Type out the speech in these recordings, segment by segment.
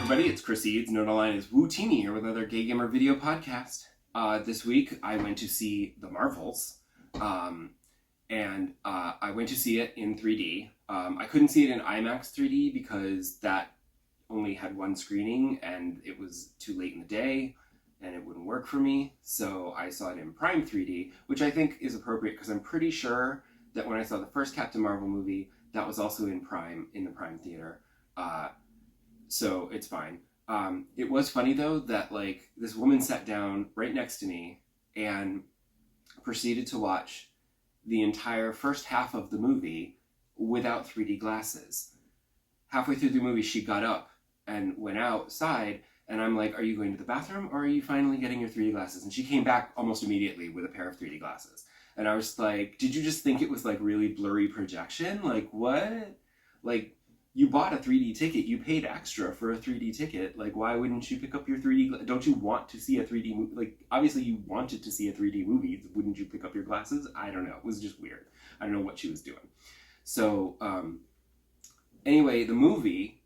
everybody, it's Chris Eads. Note line is Wootini here with another Gay Gamer video podcast. This week I went to see The Marvels, and I went to see it in 3D. I couldn't see it in IMAX 3D because that only had one screening and it was too late in the day and it wouldn't work for me. So I saw it in Prime 3D, which I think is appropriate because I'm pretty sure that when I saw the first Captain Marvel movie, that was also in the Prime theater. So it's fine. It was funny though that like this woman sat down right next to me and proceeded to watch the entire first half of the movie without 3D glasses. Halfway through the movie, she got up and went outside, and I'm like, are you going to the bathroom or are you finally getting your 3D glasses? And she came back almost immediately with a pair of 3D glasses. And I was like, did you just think it was like really blurry projection? Like what? Like, you bought a 3D ticket, you paid extra for a 3D ticket. Like, why wouldn't you pick up your 3D? Don't you want to see a 3D movie? Like, obviously you wanted to see a 3D movie. Wouldn't you pick up your glasses? I don't know. It was just weird. I don't know what she was doing. So, anyway, the movie,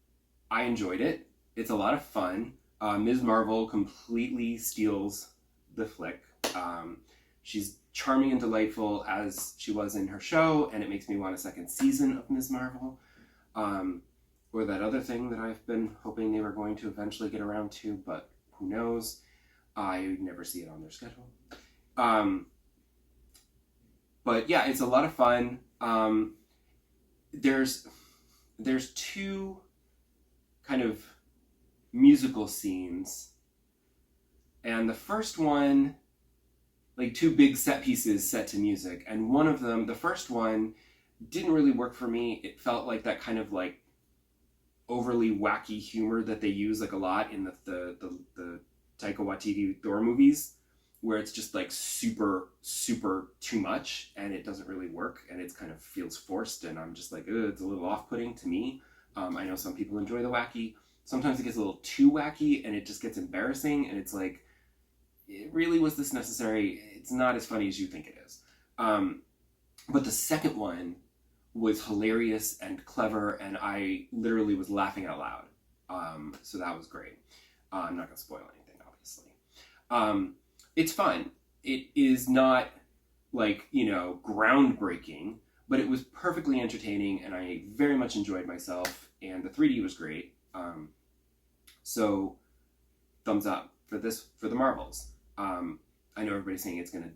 I enjoyed it. It's a lot of fun. Ms. Marvel completely steals the flick. She's charming and delightful as she was in her show, and it makes me want a second season of Ms. Marvel. Or that other thing that I've been hoping they were going to eventually get around to, but who knows? I never see it on their schedule. But yeah, it's a lot of fun. There's two kind of musical scenes, and the first one, like two big set pieces set to music, and one of them, the first one, didn't really work for me. It felt like that kind of like overly wacky humor that they use like a lot in the Taika Waititi Thor movies, where it's just like super too much and it doesn't really work and it's kind of feels forced, and I'm just like, it's a little off-putting to me. I know some people enjoy the wacky. Sometimes it gets a little too wacky and it just gets embarrassing, and it's like, really, was this necessary? It's not as funny as you think it is. But the second one was hilarious and clever, and I literally was laughing out loud. So that was great. I'm not going to spoil anything, obviously. It's fun. It is not like, groundbreaking, but it was perfectly entertaining, and I very much enjoyed myself, and the 3D was great. So thumbs up for the Marvels. I know everybody's saying it's going to,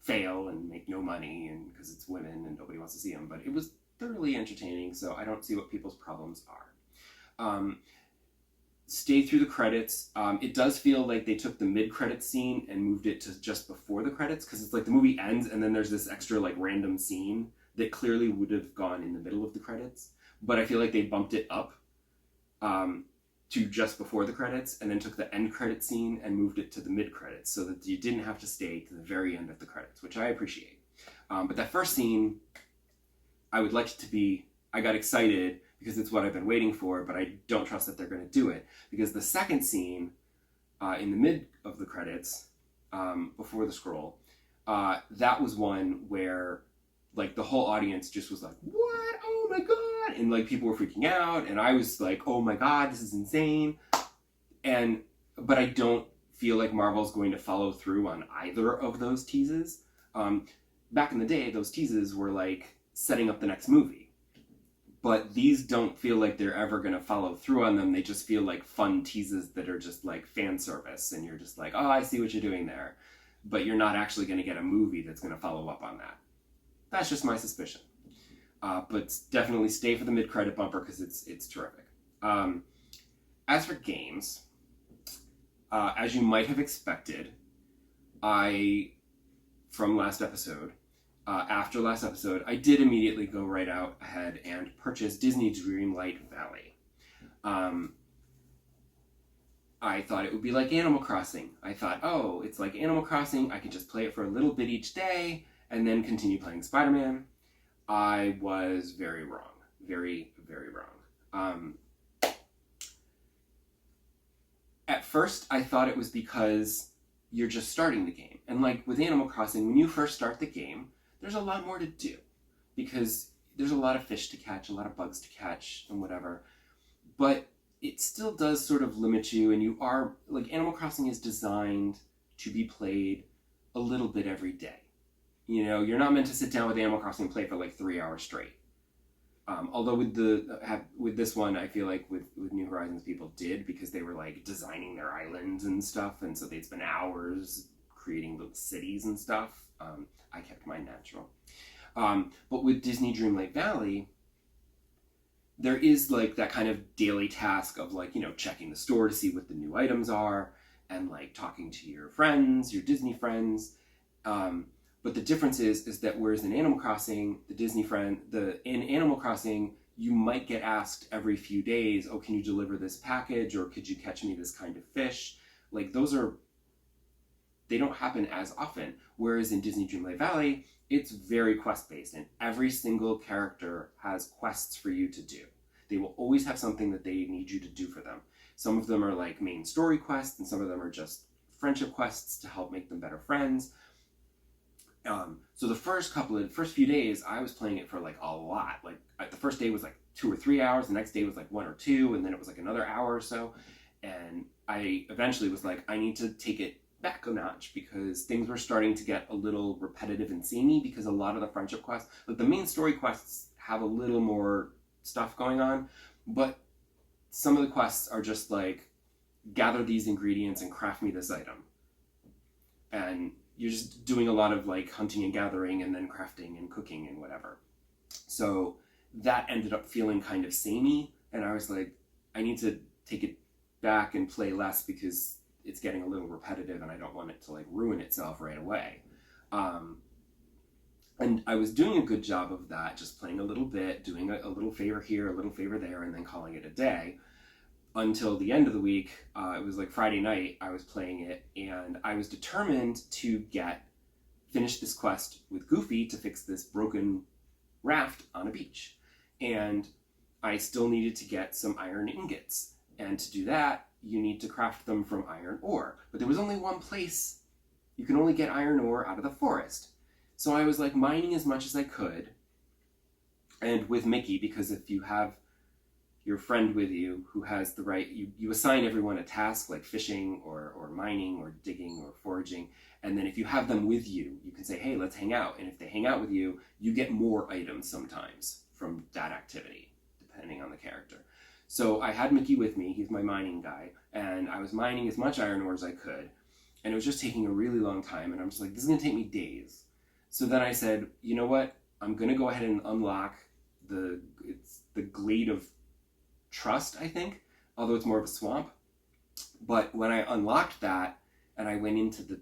fail and make no money, and because it's women and nobody wants to see them, but it was thoroughly entertaining, so I don't see what people's problems are. Stay through the credits. It does feel like they took the mid-credits scene and moved it to just before the credits, because it's like the movie ends and then there's this extra like random scene that clearly would have gone in the middle of the credits, but I feel like they bumped it up to just before the credits, and then took the end credit scene and moved it to the mid credits so that you didn't have to stay to the very end of the credits, which I appreciate. But that first scene, I would like it to be, I got excited because it's what I've been waiting for, but I don't trust that they're going to do it, because the second scene in the mid of the credits, before the scroll, that was one where like the whole audience just was like, what? Oh my God. And like people were freaking out, and I was like, oh my God, this is insane. But I don't feel like Marvel's going to follow through on either of those teases. Back in the day, those teases were like setting up the next movie. But these don't feel like they're ever going to follow through on them. They just feel like fun teases that are just like fan service, and you're just like, oh, I see what you're doing there. But you're not actually going to get a movie that's going to follow up on that. That's just my suspicion. But definitely stay for the mid-credit bumper because it's terrific. As for games, as you might have expected, from last episode, after last episode, I did immediately go right out ahead and purchase Disney Dreamlight Valley. I thought it would be like Animal Crossing. I thought, oh, it's like Animal Crossing. I could just play it for a little bit each day and then continue playing Spider-Man. I was very wrong. Very, very wrong. At first, I thought it was because you're just starting the game. And like with Animal Crossing, when you first start the game, there's a lot more to do, because there's a lot of fish to catch, a lot of bugs to catch, and whatever. But it still does sort of limit you, and you are, like, Animal Crossing is designed to be played a little bit every day. You know, you're not meant to sit down with Animal Crossing and play for like 3 hours straight. Although with this one, I feel like with New Horizons, people did, because they were like designing their islands and stuff, and so they'd spend hours creating little cities and stuff. I kept mine natural. But with Disney Dreamlight Valley, there is like that kind of daily task of, like, you know, checking the store to see what the new items are, and like talking to your friends, your Disney friends. But the difference is that whereas in Animal Crossing, in Animal Crossing, you might get asked every few days, oh, can you deliver this package, or could you catch me this kind of fish? Like, they don't happen as often. Whereas in Disney Dreamlight Valley, it's very quest-based, and every single character has quests for you to do. They will always have something that they need you to do for them. Some of them are like main story quests, and some of them are just friendship quests to help make them better friends. So the first few days, I was playing it for like a lot. Like, the first day was like 2 or 3 hours, the next day was like 1 or 2, and then it was like another hour or so. And I eventually was like, I need to take it back a notch, because things were starting to get a little repetitive and samey, because a lot of the friendship quests, like the main story quests, have a little more stuff going on, but some of the quests are just like, gather these ingredients and craft me this item. And you're just doing a lot of like hunting and gathering, and then crafting and cooking and whatever. So that ended up feeling kind of samey, and I was like, I need to take it back and play less, because it's getting a little repetitive, and I don't want it to like ruin itself right away. And I was doing a good job of that, just playing a little bit, doing a little favor here, a little favor there, and then calling it a day. Until the end of the week, it was like Friday night, I was playing it, and I was determined to finish this quest with Goofy to fix this broken raft on a beach. And I still needed to get some iron ingots. And to do that, you need to craft them from iron ore. But there was only one place you can only get iron ore out of the forest. So I was like mining as much as I could, and with Mickey, because if you have your friend with you who has the right, you assign everyone a task like fishing or mining or digging or foraging, and then if you have them with you, you can say, hey, let's hang out, and if they hang out with you, you get more items sometimes from that activity, depending on the character. So I had Mickey with me, he's my mining guy, and I was mining as much iron ore as I could, and it was just taking a really long time, and I'm just like, this is gonna take me days. So then I said, you know what, I'm gonna go ahead and unlock the Glade of Trust, I think, although it's more of a swamp. But when I unlocked that, and I went into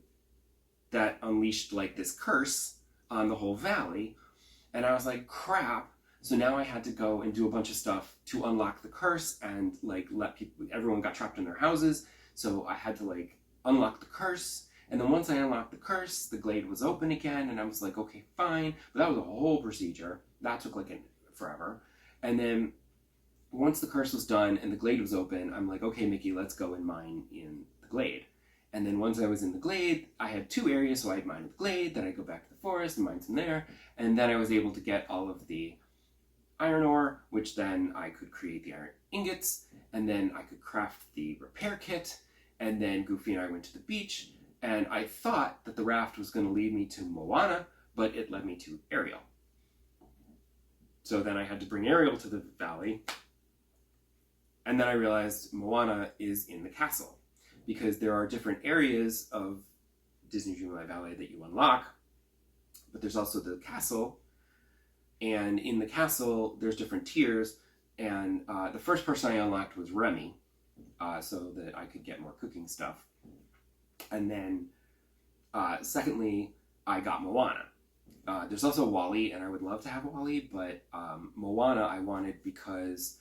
that unleashed like this curse on the whole valley, and I was like, crap. So now I had to go and do a bunch of stuff to unlock the curse, and like everyone got trapped in their houses, so I had to like unlock the curse. And then once I unlocked the curse, the glade was open again, and I was like, okay, fine. But that was a whole procedure. That took like forever. And then once the curse was done and the glade was open, I'm like, okay, Mickey, let's go and mine in the glade. And then once I was in the glade, I had 2 areas, so I'd mine in the glade, then I'd go back to the forest and mine some there, and then I was able to get all of the iron ore, which then I could create the iron ingots, and then I could craft the repair kit, and then Goofy and I went to the beach, and I thought that the raft was going to lead me to Moana, but it led me to Ariel. So then I had to bring Ariel to the valley, and then I realized Moana is in the castle, because there are different areas of Disney Dreamlight Valley that you unlock, but there's also the castle, and in the castle there's different tiers, and the first person I unlocked was Remy, so that I could get more cooking stuff. And then secondly, I got Moana. There's also Wally, and I would love to have Wally, but Moana I wanted because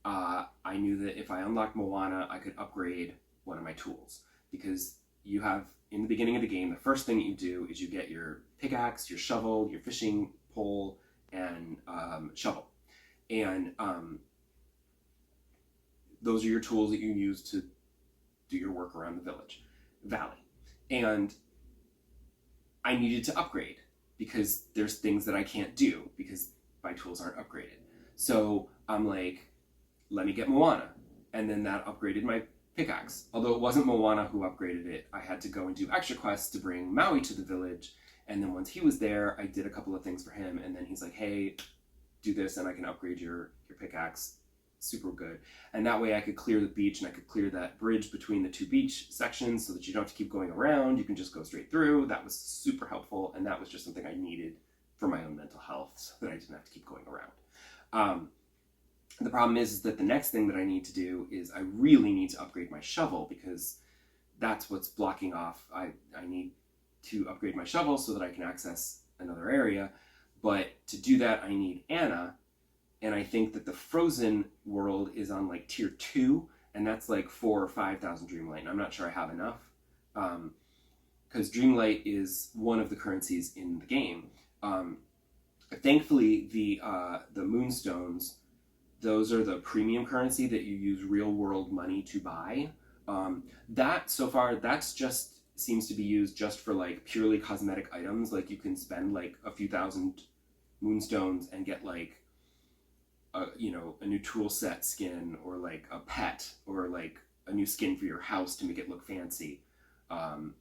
I knew that if I unlocked Moana, I could upgrade one of my tools. Because you have, in the beginning of the game, the first thing that you do is you get your pickaxe, your shovel, your fishing pole, and shovel. And those are your tools that you use to do your work around the valley. And I needed to upgrade, because there's things that I can't do because my tools aren't upgraded. So I'm like, let me get Moana. and then that upgraded my pickaxe. Although it wasn't Moana who upgraded it, I had to go and do extra quests to bring Maui to the village. And then once he was there, I did a couple of things for him. And then he's like, hey, do this and I can upgrade your pickaxe. Super good. And that way I could clear the beach and I could clear that bridge between the two beach sections so that you don't have to keep going around. You can just go straight through. That was super helpful. And that was just something I needed for my own mental health so that I didn't have to keep going around. The problem is that the next thing that I need to do is I really need to upgrade my shovel because that's what's blocking off. I need to upgrade my shovel so that I can access another area. But to do that, I need Anna. And I think that the Frozen world is on like tier 2, and that's like 4,000 or 5,000 Dreamlight. And I'm not sure I have enough because Dreamlight is one of the currencies in the game. Thankfully, the Moonstones, those are the premium currency that you use real world money to buy. That so far, that's just seems to be used just for like purely cosmetic items. Like you can spend like a few thousand Moonstones and get like a new tool set skin or like a pet or like a new skin for your house to make it look fancy. And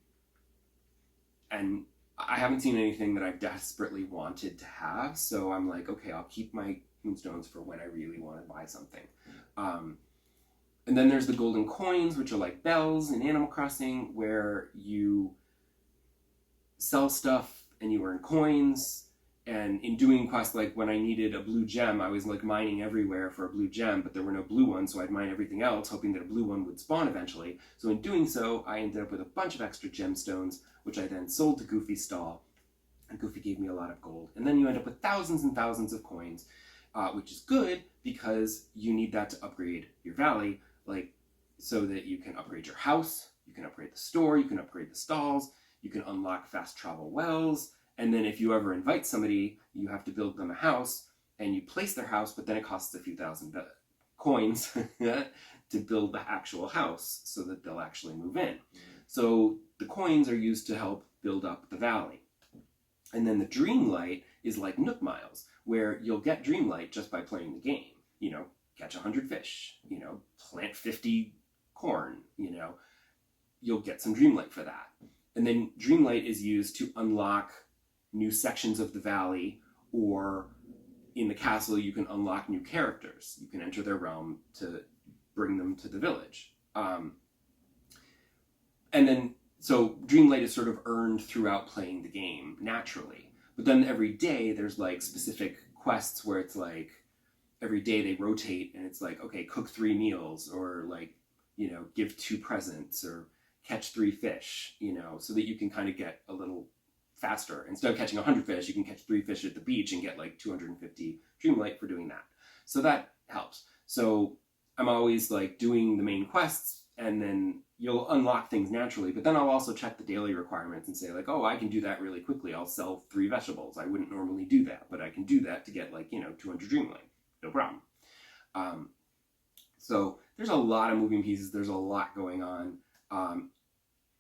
I haven't seen anything that I've desperately wanted to have, so I'm like, okay, I'll keep my Moonstones for when I really want to buy something. And then there's the golden coins, which are like bells in Animal Crossing, where you sell stuff and you earn coins. And in doing quests, like when I needed a blue gem, I was like mining everywhere for a blue gem, but there were no blue ones, so I'd mine everything else, hoping that a blue one would spawn eventually. So in doing so, I ended up with a bunch of extra gemstones, which I then sold to Goofy's stall, and Goofy gave me a lot of gold. And then you end up with thousands and thousands of coins, which is good because you need that to upgrade your valley, like so that you can upgrade your house, you can upgrade the store, you can upgrade the stalls, you can unlock fast travel wells. And then if you ever invite somebody, you have to build them a house, and you place their house, but then it costs a few thousand coins to build the actual house so that they'll actually move in. So the coins are used to help build up the valley. And then the Dreamlight is like Nook Miles, where you'll get Dreamlight just by playing the game. Catch 100 fish, plant 50 corn, you'll get some Dreamlight for that. And then Dreamlight is used to unlock new sections of the valley, or in the castle you can unlock new characters. You can enter their realm to bring them to the village. And then, so Dreamlight is sort of earned throughout playing the game naturally. But then every day there's like specific quests where it's like, every day they rotate and it's like, okay, cook 3 meals, or like, give 2 presents, or catch 3 fish, so that you can kind of get a little faster. Instead of catching 100 fish, you can catch 3 fish at the beach and get like 250 Dreamlight for doing that. So that helps. So I'm always like doing the main quests, and then you'll unlock things naturally, but then I'll also check the daily requirements and say like, oh, I can do that really quickly. I'll sell 3 vegetables. I wouldn't normally do that, but I can do that to get like, 200 Dreamlight. No problem. So there's a lot of moving pieces. There's a lot going on.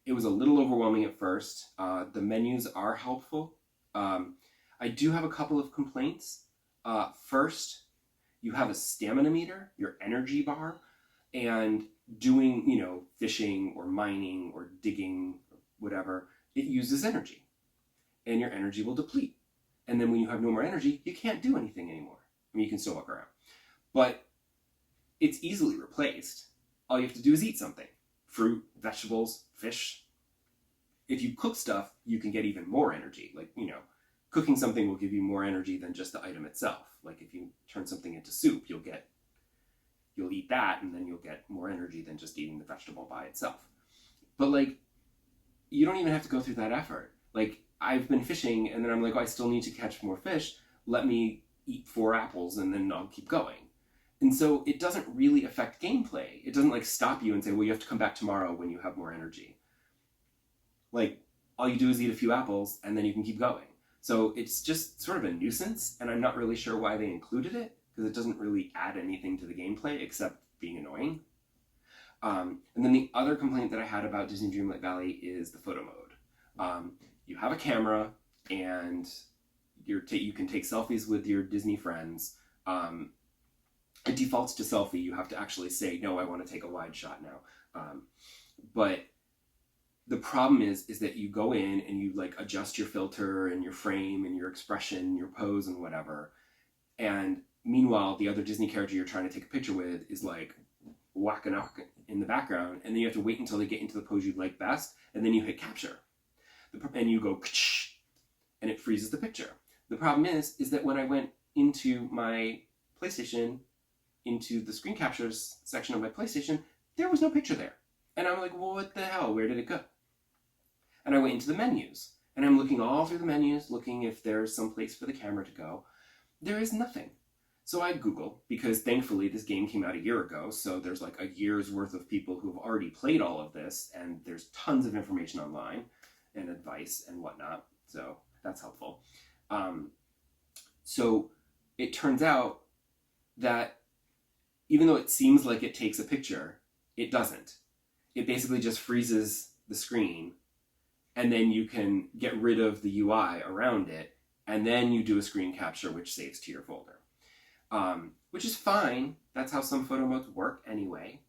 It was a little overwhelming at first. The menus are helpful. I do have a couple of complaints. First, you have a stamina meter, your energy bar, and doing, fishing or mining or digging, or whatever, it uses energy. And your energy will deplete. And then when you have no more energy, you can't do anything anymore. I mean, you can still walk around. But it's easily replaced. All you have to do is eat something. Fruit, vegetables, fish. If you cook stuff, you can get even more energy. Like, cooking something will give you more energy than just the item itself. Like if you turn something into soup, you'll eat that, and then you'll get more energy than just eating the vegetable by itself. But like, you don't even have to go through that effort. Like, I've been fishing, and then I'm like, oh, I still need to catch more fish. Let me eat 4 apples, and then I'll keep going. And so it doesn't really affect gameplay. It doesn't like stop you and say, well, you have to come back tomorrow when you have more energy. Like, all you do is eat a few apples, and then you can keep going. So it's just sort of a nuisance, and I'm not really sure why they included it, because it doesn't really add anything to the gameplay except being annoying. And then the other complaint that I had about Disney Dreamlight Valley is the photo mode. You have a camera, and you can take selfies with your Disney friends, it defaults to selfie. You have to actually say, no, I want to take a wide shot now. But the problem is that you go in and you like adjust your filter and your frame and your expression, your pose and whatever. And meanwhile, the other Disney character you're trying to take a picture with is like whacking up in the background. And then you have to wait until they get into the pose you like best. And then you hit capture. And you go, and it freezes the picture. The problem is that when I went into my PlayStation, into the screen captures section of my PlayStation, there was no picture there. And I'm like, well, what the hell? Where did it go? And I went into the menus. And I'm looking all through the menus, looking if there's some place for the camera to go. There is nothing. So I Google, because thankfully this game came out a year ago, so there's like a year's worth of people who've already played all of this, and there's tons of information online and advice and whatnot. So that's helpful. So it turns out that even though it seems like it takes a picture, it doesn't. It basically just freezes the screen, and then you can get rid of the UI around it, and then you do a screen capture, which saves to your folder. Which is fine. That's how some photo modes work anyway.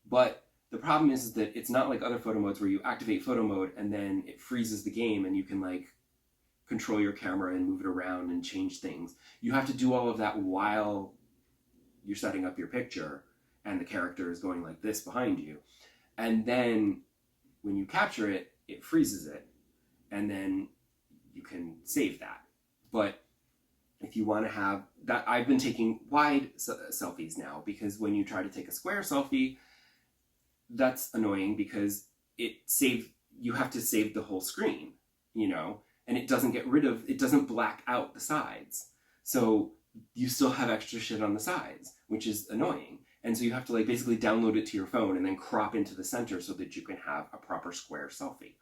But the problem is that it's not like other photo modes where you activate photo mode and then it freezes the game and you can like control your camera and move it around and change things. You have to do all of that while you're setting up your picture and the character is going like this behind you. And then when you capture it, it freezes it. And then you can save that. But if you want to have that, I've been taking wide selfies now, because when you try to take a square selfie, that's annoying because you have to save the whole screen, you know, and it doesn't black out the sides. So you still have extra shit on the sides, which is annoying. And so you have to like basically download it to your phone and then crop into the center so that you can have a proper square selfie.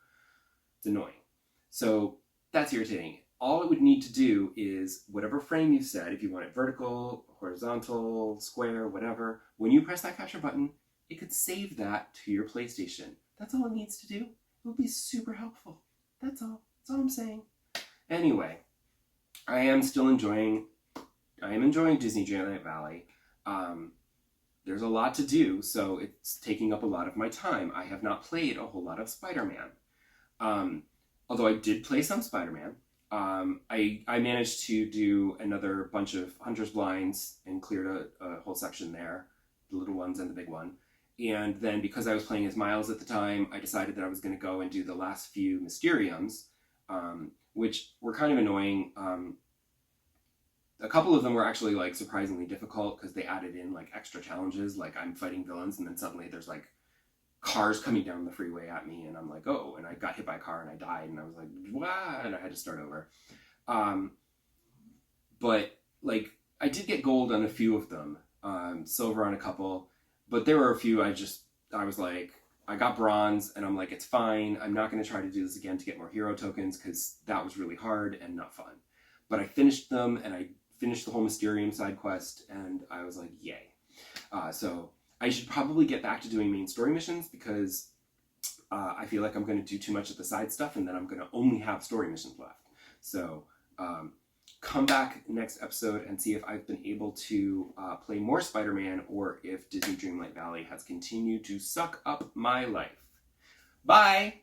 It's annoying. So that's irritating. All it would need to do is whatever frame you set, if you want it vertical, horizontal, square, whatever, when you press that capture button, it could save that to your PlayStation. That's all it needs to do. It would be super helpful. That's all. That's all I'm saying. Anyway, I am enjoying Disney Dreamlight Valley. There's a lot to do, so it's taking up a lot of my time. I have not played a whole lot of Spider-Man. Although I did play some Spider-Man. I managed to do another bunch of Hunter's Blinds and cleared a whole section there, the little ones and the big one. And then because I was playing as Miles at the time, I decided that I was going to go and do the last few Mysteriums, which were kind of annoying. A couple of them were actually like surprisingly difficult because they added in like extra challenges, like I'm fighting villains and then suddenly there's like cars coming down the freeway at me and I'm like, oh, and I got hit by a car and I died and I was like, wow, and I had to start over. But like I did get gold on a few of them, silver on a couple, but there were a few I was like, I got bronze and I'm like, it's fine. I'm not going to try to do this again to get more hero tokens because that was really hard and not fun. But I finished them and I finished the whole Mysterium side quest and I was like, yay. So I should probably get back to doing main story missions because I feel like I'm going to do too much of the side stuff and then I'm going to only have story missions left. So come back next episode and see if I've been able to play more Spider-Man or if Disney Dreamlight Valley has continued to suck up my life. Bye!